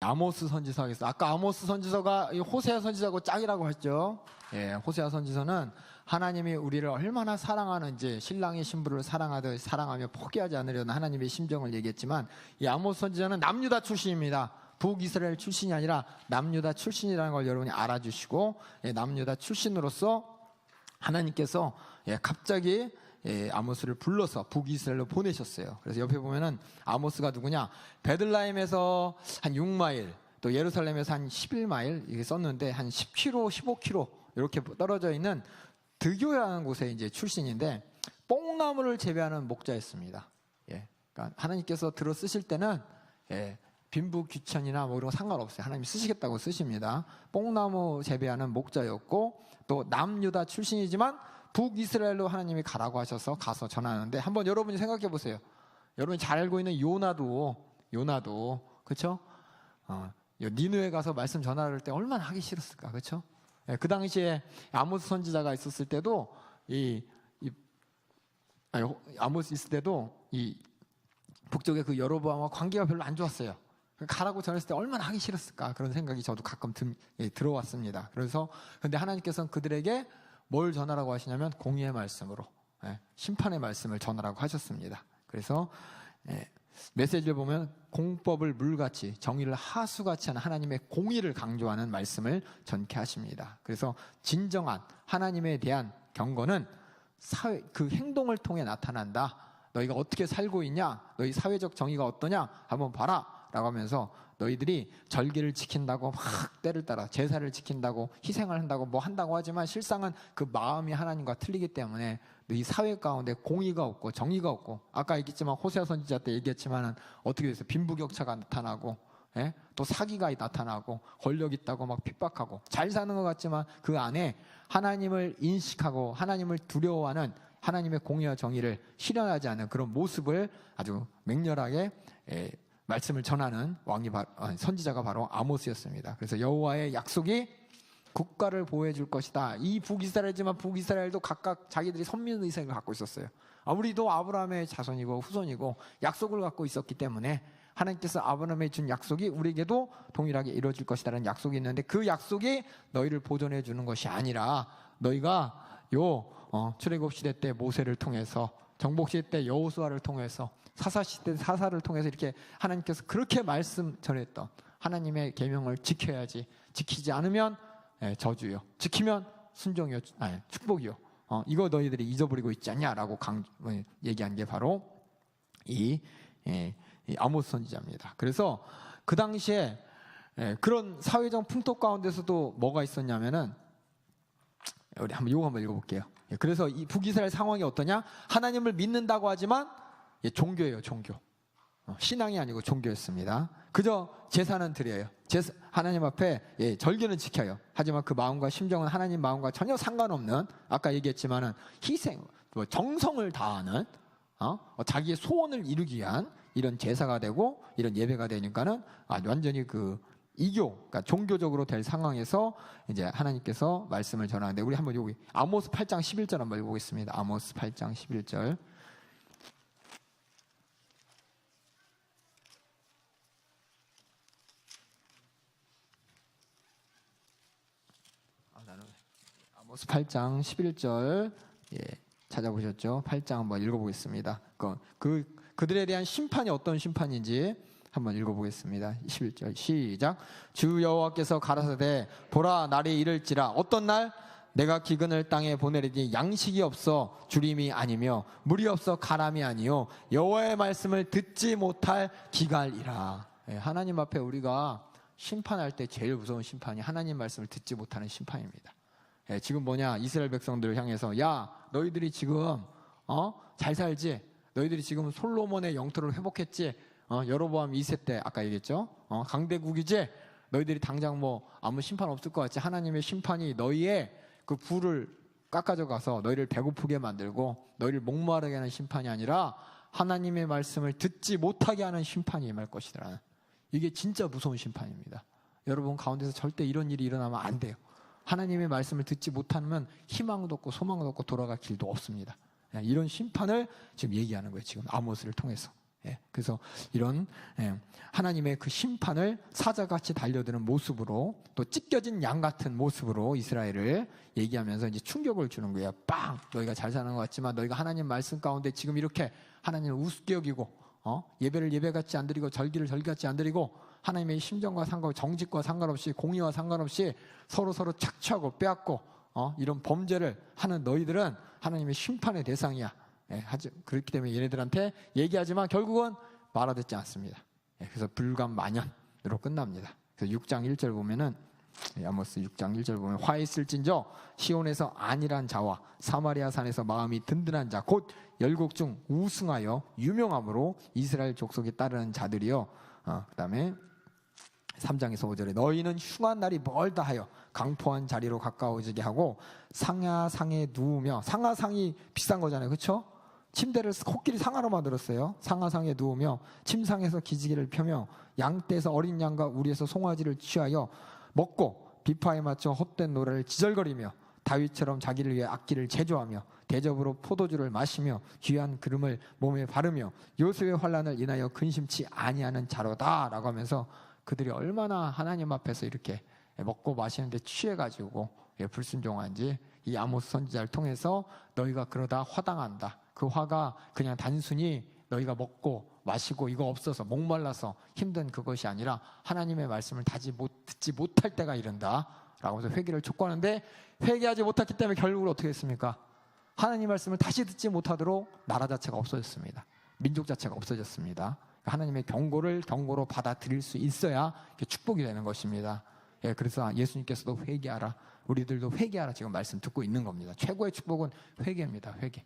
아모스 선지서 하겠습니다. 아까 아모스 선지서가 호세아 선지서하고 짝이라고 했죠. 예, 호세아 선지서는 하나님이 우리를 얼마나 사랑하는지, 신랑이 신부를 사랑하듯 사랑하며 포기하지 않으려는 하나님의 심정을 얘기했지만, 이 아모스 선지서는 남유다 출신입니다. 북이스라엘 출신이 아니라 남유다 출신이라는 걸 여러분이 알아주시고, 남유다 출신으로서 하나님께서 갑자기 아모스를 불러서 북이스라엘로 보내셨어요. 그래서 옆에 보면은 아모스가 누구냐? 베들레헴에서 한 6마일, 또 예루살렘에서 한 11마일 이렇게 썼는데 한 10km, 15km 이렇게 떨어져 있는 드교라는 곳에 이제 출신인데, 뽕나무를 재배하는 목자였습니다. 그러니까 하나님께서 들어 쓰실 때는 빈부귀천이나 뭐 이런 거 상관없어요. 하나님이 쓰시겠다고 쓰십니다. 뽕나무 재배하는 목자였고, 또 남유다 출신이지만 북이스라엘로 하나님이 가라고 하셔서 가서 전하는데, 한번 여러분이 생각해 보세요. 여러분이 잘 알고 있는 요나도 그렇죠? 니느웨 가서 말씀 전할 때 얼마나 하기 싫었을까, 그렇죠? 그 당시에 아모스 선지자가 있었을 때도 아모스 있을 때도 이 북쪽의 그 여로보암과 관계가 별로 안 좋았어요. 가라고 전했을 때 얼마나 하기 싫었을까, 그런 생각이 저도 가끔 들어왔습니다. 그래서 근데 하나님께서는 그들에게 뭘 전하라고 하시냐면 공의의 말씀으로, 심판의 말씀을 전하라고 하셨습니다. 그래서 메시지를 보면 공법을 물같이, 정의를 하수같이 하는 하나님의 공의를 강조하는 말씀을 전케 하십니다. 그래서 진정한 하나님에 대한 경건은 그 행동을 통해 나타난다. 너희가 어떻게 살고 있냐, 너희 사회적 정의가 어떠냐 한번 봐라 라고 하면서, 너희들이 절기를 지킨다고 막 때를 따라 제사를 지킨다고 희생을 한다고 뭐 한다고 하지만, 실상은 그 마음이 하나님과 틀리기 때문에 이 사회 가운데 공의가 없고 정의가 없고, 아까 얘기했지만 호세아 선지자 때 얘기했지만은 어떻게 돼서 빈부격차가 나타나고, 또 사기가 나타나고, 권력 있다고 막 핍박하고, 잘 사는 것 같지만 그 안에 하나님을 인식하고 하나님을 두려워하는 하나님의 공의와 정의를 실현하지 않는 그런 모습을 아주 맹렬하게 말씀을 전하는 선지자가 바로 아모스였습니다. 그래서 여호와의 약속이 국가를 보호해 줄 것이다. 이 북이스라엘이지만 북이스라엘도 각각 자기들이 선민 의식을 갖고 있었어요. 우리도 아브라함의 자손이고 후손이고 약속을 갖고 있었기 때문에 하나님께서 아브라함에 준 약속이 우리에게도 동일하게 이루어질 것이라는 약속이 있는데, 그 약속이 너희를 보존해 주는 것이 아니라, 너희가 출애굽 시대 때 모세를 통해서, 정복 시대 때 여호수아를 통해서, 사사 시대 사사를 통해서 이렇게 하나님께서 그렇게 말씀 전했던 하나님의 계명을 지켜야지, 지키지 않으면 저주요, 지키면 순종이요, 축복이요. 이거 너희들이 잊어버리고 있지 않냐라고 얘기한 게 바로 이 아모스 선지자입니다. 그래서 그 당시에 그런 사회적 풍토 가운데서도 뭐가 있었냐면은, 우리 이거 한번 읽어볼게요. 그래서 이 북이스라엘 상황이 어떠냐? 하나님을 믿는다고 하지만 종교예요, 종교. 신앙이 아니고 종교였습니다. 그저 제사는 드려요. 하나님 앞에 절기는 지켜요. 하지만 그 마음과 심정은 하나님 마음과 전혀 상관없는, 아까 얘기했지만은 희생, 정성을 다하는, 자기의 소원을 이루기 위한 이런 제사가 되고 이런 예배가 되니까는 완전히 그 이교, 그러니까 종교적으로 될 상황에서 이제 하나님께서 말씀을 전하는데, 우리 한번 여기 아모스 8장 11절 한번 읽어보겠습니다. 아모스 8장 11절. 아모스 8장 11절 찾아보셨죠? 8장 한번 읽어보겠습니다. 그들에 대한 심판이 어떤 심판인지 한번 읽어보겠습니다. 11절 시작. 주 여호와께서 가라사대 보라, 날이 이를지라. 어떤 날? 내가 기근을 땅에 보내리니 양식이 없어 주림이 아니며 물이 없어 가람이 아니요 여호와의 말씀을 듣지 못할 기갈이라. 하나님 앞에 우리가 심판할 때 제일 무서운 심판이 하나님 말씀을 듣지 못하는 심판입니다. 지금 뭐냐, 이스라엘 백성들을 향해서, 야 너희들이 지금 잘 살지? 너희들이 지금 솔로몬의 영토를 회복했지? 여로보암 2세 때 아까 얘기했죠? 강대국이지? 너희들이 당장 뭐 아무 심판 없을 것 같지? 하나님의 심판이 너희의 그 부를 깎아져 가서 너희를 배고프게 만들고 너희를 목마르게 하는 심판이 아니라 하나님의 말씀을 듣지 못하게 하는 심판이 임할 것이더라. 이게 진짜 무서운 심판입니다. 여러분 가운데서 절대 이런 일이 일어나면 안 돼요. 하나님의 말씀을 듣지 못하면 희망도 없고 소망도 없고 돌아갈 길도 없습니다. 이런 심판을 지금 얘기하는 거예요. 지금 아모스를 통해서. 그래서 이런 하나님의 그 심판을 사자같이 달려드는 모습으로 또 찢겨진 양 같은 모습으로 이스라엘을 얘기하면서 이제 충격을 주는 거예요. 빵! 너희가 잘 사는 것 같지만 너희가 하나님 말씀 가운데 지금 이렇게 하나님을 우습게 여기고 예배를 예배같이 안 드리고 절기를 절기같이 안 드리고 하나님의 심정과 상관없이 정직과 상관없이 공의와 상관없이 서로 착취하고 빼앗고 이런 범죄를 하는 너희들은 하나님의 심판의 대상이야. 그렇기 때문에 얘네들한테 얘기하지만 결국은 말아듣지 않습니다. 그래서 불감만연으로 끝납니다. 그래서 6장 1절 보면은 아모스 6장 1절 보면 화 있을진저 시온에서 안일한 자와 사마리아 산에서 마음이 든든한 자 곧 열국 중 우승하여 유명함으로 이스라엘 족속에 따르는 자들이요. 그 다음에 3장에서 5절에 너희는 흉한 날이 멀다 하여 강포한 자리로 가까워지게 하고 상하상에 누우며 상하상이 비싼 거잖아요. 그렇죠? 침대를 코끼리 상하로 만들었어요. 상하상에 누우며 침상에서 기지개를 펴며 양떼에서 어린 양과 우리에서 송아지를 취하여 먹고 비파에 맞춰 헛된 노래를 지절거리며 다윗처럼 자기를 위해 악기를 제조하며 대접으로 포도주를 마시며 귀한 기름을 몸에 바르며 요셉의 환난을 인하여 근심치 아니하는 자로다라고 하면서 그들이 얼마나 하나님 앞에서 이렇게 먹고 마시는데 취해가지고 불순종한지 이 아모스 선지자를 통해서 너희가 그러다 화당한다. 그 화가 그냥 단순히 너희가 먹고 마시고 이거 없어서 목말라서 힘든 그것이 아니라 하나님의 말씀을 듣지 못할 때가 이른다 라고 해서 회개를 촉구하는데 회개하지 못했기 때문에 결국은 어떻게 했습니까? 하나님 말씀을 다시 듣지 못하도록 나라 자체가 없어졌습니다. 민족 자체가 없어졌습니다. 하나님의 경고로 받아들일 수 있어야 축복이 되는 것입니다. 그래서 예수님께서도 회개하라, 우리들도 회개하라 지금 말씀 듣고 있는 겁니다. 최고의 축복은 회개입니다. 회개.